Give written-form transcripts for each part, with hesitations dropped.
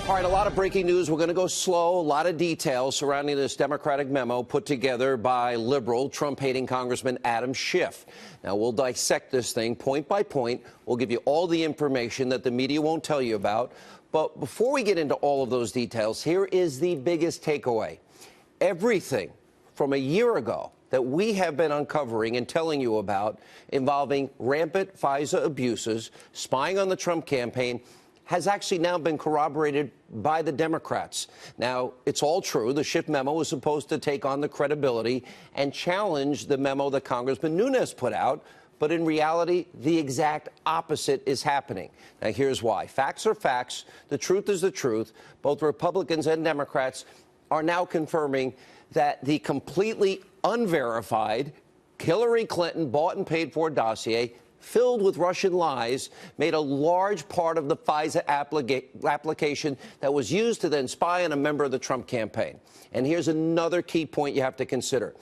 All right, a lot of breaking news. We're going to go slow. A lot of details surrounding this Democratic memo put together by liberal, Trump-hating Congressman Adam Schiff. Now, we'll dissect this thing point by point. We'll give you all the information that the media won't tell you about. But before we get into all of those details, here is the biggest takeaway. Everything from a year ago that we have been uncovering and telling you about involving rampant FISA abuses, spying on the Trump campaign, has actually now been corroborated by the Democrats. Now, it's all true. The Schiff memo was supposed to take on the credibility and challenge the memo that Congressman Nunes put out. But in reality, the exact opposite is happening. Now, here's why. Facts are facts. The truth is the truth. Both Republicans and Democrats are now confirming that the completely unverified Hillary Clinton bought and paid for dossier filled with Russian lies made a large part of the FISA application that was used to then spy on a member of the Trump campaign. And here's another key point you have to consider.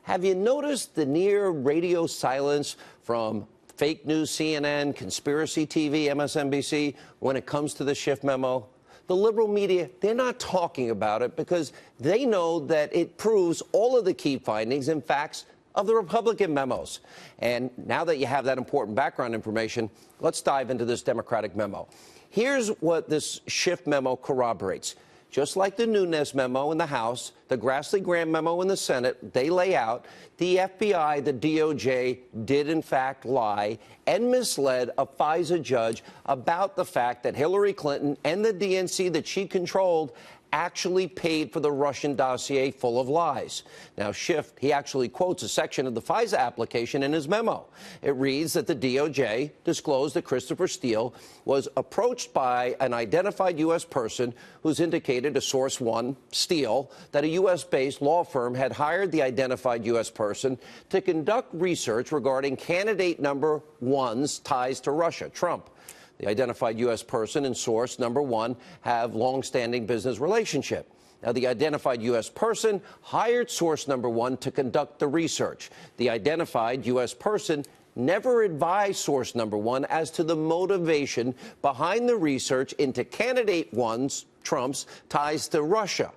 Have you noticed the near radio silence from fake news CNN, conspiracy TV, MSNBC when it comes to the Schiff memo? The liberal media, they're not talking about it because they know that it proves all of the key findings and facts of the Republican memos. And now that you have that important background information, let's dive into this Democratic memo. Here's what this Schiff memo corroborates. Just like the Nunes memo in the House, the Grassley-Graham memo in the Senate, they lay out the FBI, the DOJ, did in fact lie and misled a FISA judge about the fact that Hillary Clinton and the DNC that she controlled actually paid for the Russian dossier full of lies. Now, Schiff, he actually quotes a section of the FISA application in his memo. It reads that the DOJ disclosed that Christopher Steele was approached by an identified U.S. person who's indicated to Source One, Steele, that a U.S.-based law firm had hired the identified U.S. person to conduct research regarding candidate number one's ties to Russia, Trump. The identified U.S. person and source number one have long-standing business relationship. Now, the identified U.S. person hired source number one to conduct the research. The identified U.S. person never advised source number one as to the motivation behind the research into candidate one's, Trump's, ties to Russia.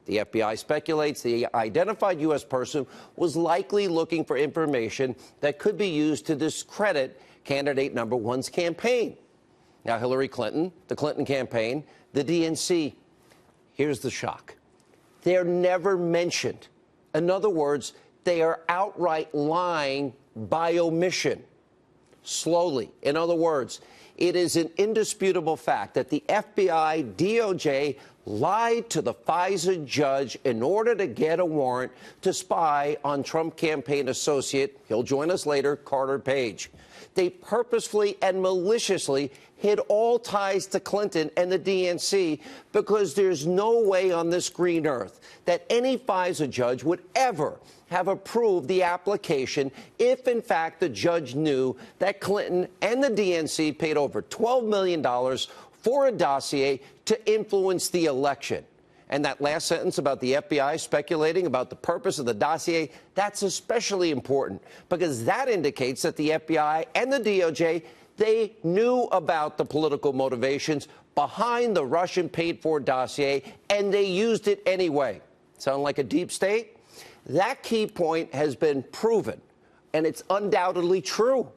The FBI speculates the identified U.S. person was likely looking for information that could be used to discredit candidate number one's campaign. Now, Hillary Clinton, the Clinton campaign, the DNC, here's the shock. They're never mentioned. In other words, they are outright lying by omission. Slowly. In other words, it is an indisputable fact that the FBI, DOJ lied to the FISA judge in order to get a warrant to spy on Trump campaign associate, he'll join us later, Carter Page. They purposefully and maliciously hid all ties to Clinton and the DNC because there's no way on this green earth that any FISA judge would ever have approved the application if, in fact, the judge knew that Clinton and the DNC paid over $12 million for a dossier to influence the election. And that last sentence about the FBI speculating about the purpose of the dossier, that's especially important because that indicates that the FBI and the DOJ, they knew about the political motivations behind the Russian paid-for dossier, and they used it anyway. Sound like a deep state? That key point has been proven, and it's undoubtedly true.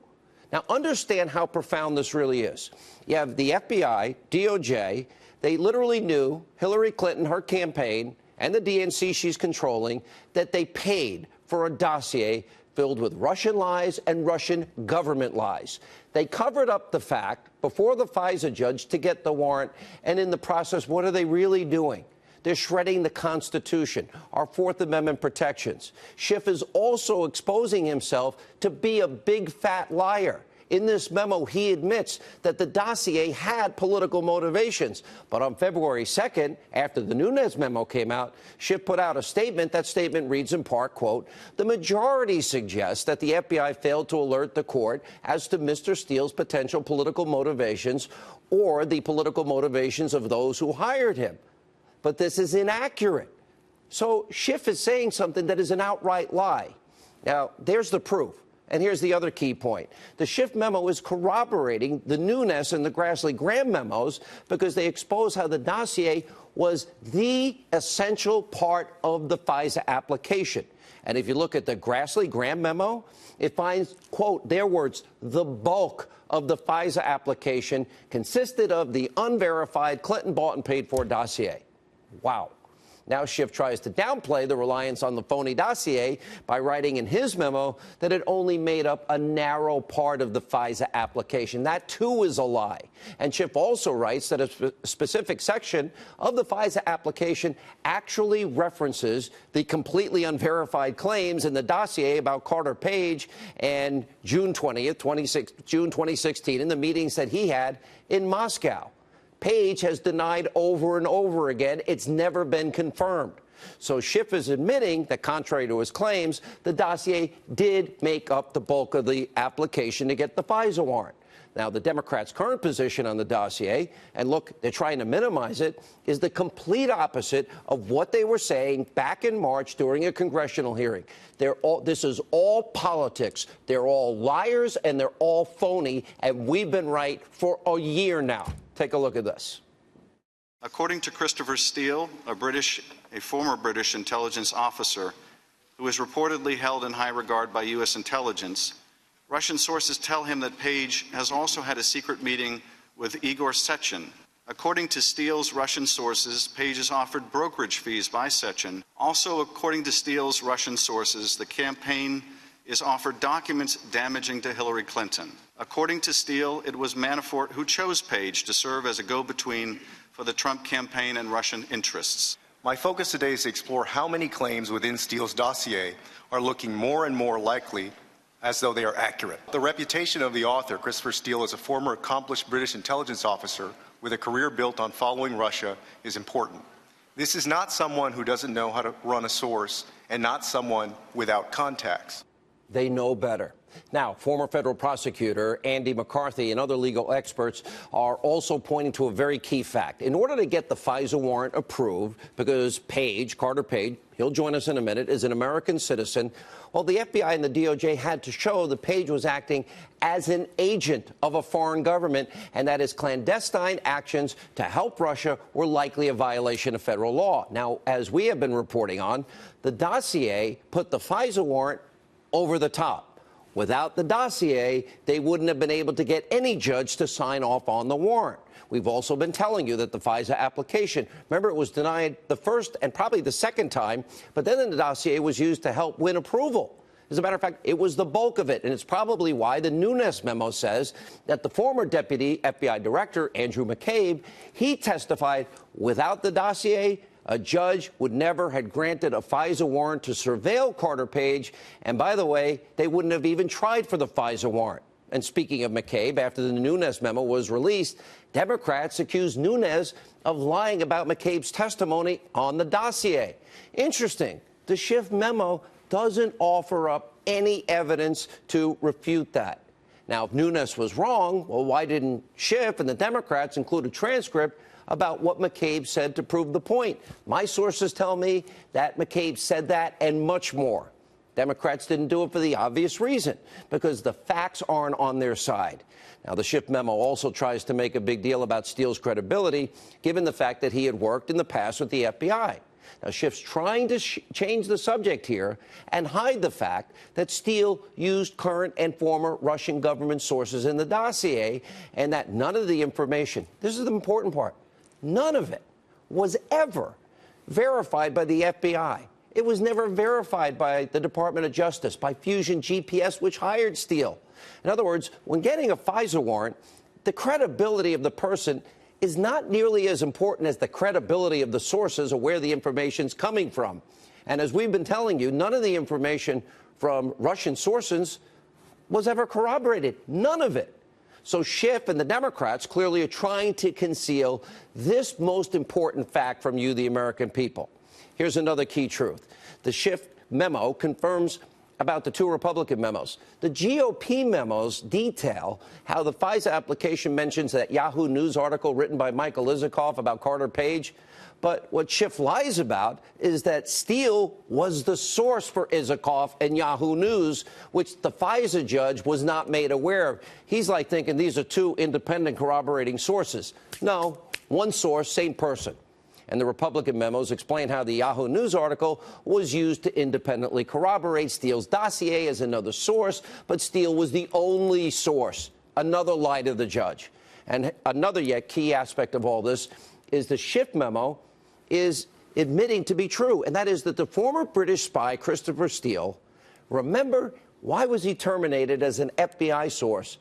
Now, understand how profound this really is. You have the FBI, DOJ, they literally knew Hillary Clinton, her campaign, and the DNC she's controlling, that they paid for a dossier filled with Russian lies and Russian government lies. They covered up the fact before the FISA judge to get the warrant, and in the process, what are they really doing? They're shredding the Constitution, our Fourth Amendment protections. Schiff is also exposing himself to be a big fat liar. In this memo, he admits that the dossier had political motivations. But on February 2nd, after the Nunes memo came out, Schiff put out a statement. That statement reads in part, quote, "The majority suggests that the FBI failed to alert the court as to Mr. Steele's potential political motivations or the political motivations of those who hired him. But this is inaccurate." So Schiff is saying something that is an outright lie. Now, there's the proof. And here's the other key point. The Schiff memo is corroborating the Nunes and the Grassley-Graham memos because they expose how the dossier was the essential part of the FISA application. And if you look at the Grassley-Graham memo, it finds, quote, their words, the bulk of the FISA application consisted of the unverified Clinton bought and paid for dossier. Wow. Now Schiff tries to downplay the reliance on the phony dossier by writing in his memo that it only made up a narrow part of the FISA application. That, too, is a lie. And Schiff also writes that a specific section of the FISA application actually references the completely unverified claims in the dossier about Carter Page and June 2016, in the meetings that he had in Moscow. Page has denied over and over again it's never been confirmed. So Schiff is admitting that, contrary to his claims, the dossier did make up the bulk of the application to get the FISA warrant. Now, the Democrats' current position on the dossier, and look, they're trying to minimize it, is the complete opposite of what they were saying back in March during a congressional hearing. This is all politics. They're all liars and they're all phony, and we've been right for a year now. Take a look at this. According to Christopher Steele, a former British intelligence officer who is reportedly held in high regard by U.S. intelligence, Russian sources tell him that Page has also had a secret meeting with Igor Sechin. According to Steele's Russian sources, Page has offered brokerage fees by Sechin. Also, according to Steele's Russian sources, the campaign is offered documents damaging to Hillary Clinton. According to Steele, it was Manafort who chose Page to serve as a go-between for the Trump campaign and Russian interests. My focus today is to explore how many claims within Steele's dossier are looking more and more likely as though they are accurate. The reputation of the author, Christopher Steele, as a former accomplished British intelligence officer with a career built on following Russia, is important. This is not someone who doesn't know how to run a source and not someone without contacts. They know better. Now, former federal prosecutor Andy McCarthy and other legal experts are also pointing to a very key fact. In order to get the FISA warrant approved, because Page, Carter Page, he'll join us in a minute, is an American citizen, well, the FBI and the DOJ had to show that Page was acting as an agent of a foreign government and that his clandestine actions to help Russia were likely a violation of federal law. Now, as we have been reporting on, the dossier put the FISA warrant over the top. Without the dossier, they wouldn't have been able to get any judge to sign off on the warrant. We've also been telling you that the FISA application, remember, it was denied the first and probably the second time, but then the dossier was used to help win approval. As a matter of fact, it was the bulk of it, and it's probably why the Nunes memo says that the former deputy FBI director, Andrew McCabe, he testified without the dossier, a judge would never have granted a FISA warrant to surveil Carter Page. And by the way, they wouldn't have even tried for the FISA warrant. And speaking of McCabe, after the Nunes memo was released, Democrats accused Nunes of lying about McCabe's testimony on the dossier. Interesting. The Schiff memo doesn't offer up any evidence to refute that. Now, if Nunes was wrong, well, why didn't Schiff and the Democrats include a transcript about what McCabe said to prove the point? My sources tell me that McCabe said that and much more. Democrats didn't do it for the obvious reason, because the facts aren't on their side. Now, the Schiff memo also tries to make a big deal about Steele's credibility, given the fact that he had worked in the past with the FBI. Now, Schiff's trying to change the subject here and hide the fact that Steele used current and former Russian government sources in the dossier, and that none of the information, this is the important part, none of it was ever verified by the FBI. It was never verified by the Department of Justice, by Fusion GPS, which hired Steele. In other words, when getting a FISA warrant, the credibility of the person is not nearly as important as the credibility of the sources or where the information's coming from. And as we've been telling you, none of the information from Russian sources was ever corroborated. None of it. So Schiff and the Democrats clearly are trying to conceal this most important fact from you, the American people. Here's another key truth. The Schiff memo confirms about the two Republican memos. The GOP memos detail how the FISA application mentions that Yahoo News article written by Michael Isikoff about Carter Page. But what Schiff lies about is that Steele was the source for Isikoff and Yahoo News, which the FISA judge was not made aware of. He's like thinking these are two independent corroborating sources. No, one source, same person. And the Republican memos explain how the Yahoo News article was used to independently corroborate Steele's dossier as another source, but Steele was the only source. Another lie to the judge. And another yet key aspect of all this is the Schiff memo is admitting to be true, and that is that the former British spy, Christopher Steele, remember, why was he terminated as an FBI source?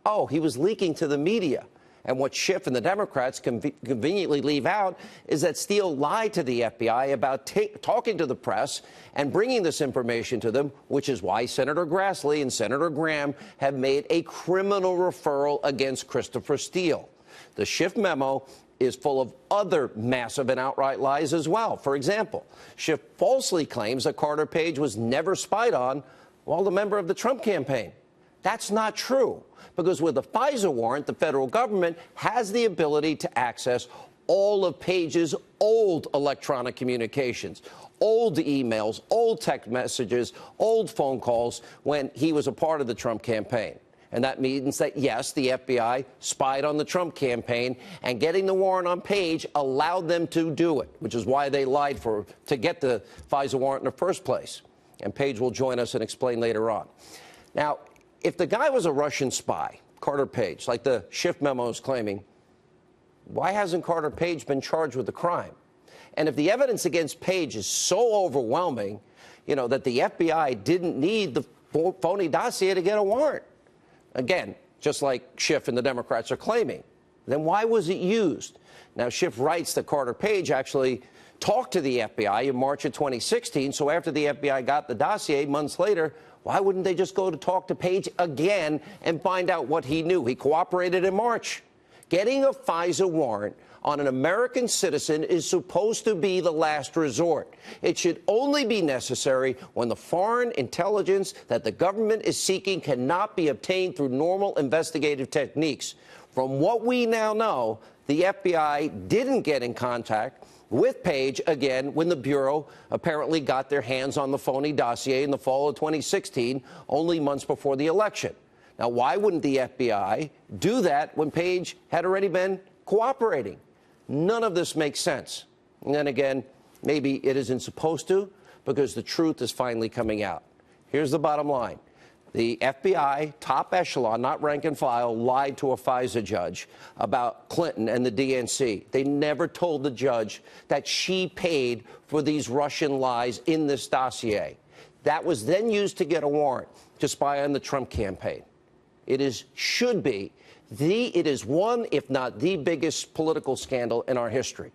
Oh, he was leaking to the media. And what Schiff and the Democrats conveniently leave out is that Steele lied to the FBI about talking to the press and bringing this information to them, which is why Senator Grassley and Senator Graham have made a criminal referral against Christopher Steele. The Schiff memo is full of other massive and outright lies as well. For example, Schiff falsely claims that Carter Page was never spied on while a member of the Trump campaign. That's not true, because with a FISA warrant, the federal government has the ability to access all of Page's old electronic communications, old emails, old text messages, old phone calls when he was a part of the Trump campaign. And that means that, yes, the FBI spied on the Trump campaign, and getting the warrant on Page allowed them to do it, which is why they lied to get the FISA warrant in the first place. And Page will join us and explain later on. Now, if the guy was a Russian spy, Carter Page, like the Schiff memo is claiming, why hasn't Carter Page been charged with the crime? And if the evidence against Page is so overwhelming, that the FBI didn't need the phony dossier to get a warrant, again, just like Schiff and the Democrats are claiming, then why was it used? Now, Schiff writes that Carter Page actually talked to the FBI in March of 2016, so after the FBI got the dossier months later, why wouldn't they just go to talk to Page again and find out what he knew? He cooperated in March. Getting a FISA warrant on an American citizen is supposed to be the last resort. It should only be necessary when the foreign intelligence that the government is seeking cannot be obtained through normal investigative techniques. From what we now know, the FBI didn't get in contact with Page again when the Bureau apparently got their hands on the phony dossier in the fall of 2016, only months before the election. Now, why wouldn't the FBI do that when Page had already been cooperating? None of this makes sense. And then again, maybe it isn't supposed to, because the truth is finally coming out. Here's the bottom line. The FBI, top echelon, not rank and file, lied to a FISA judge about Clinton and the DNC. They never told the judge that she paid for these Russian lies in this dossier. That was then used to get a warrant to spy on the Trump campaign. It is one, if not the biggest political scandal in our history.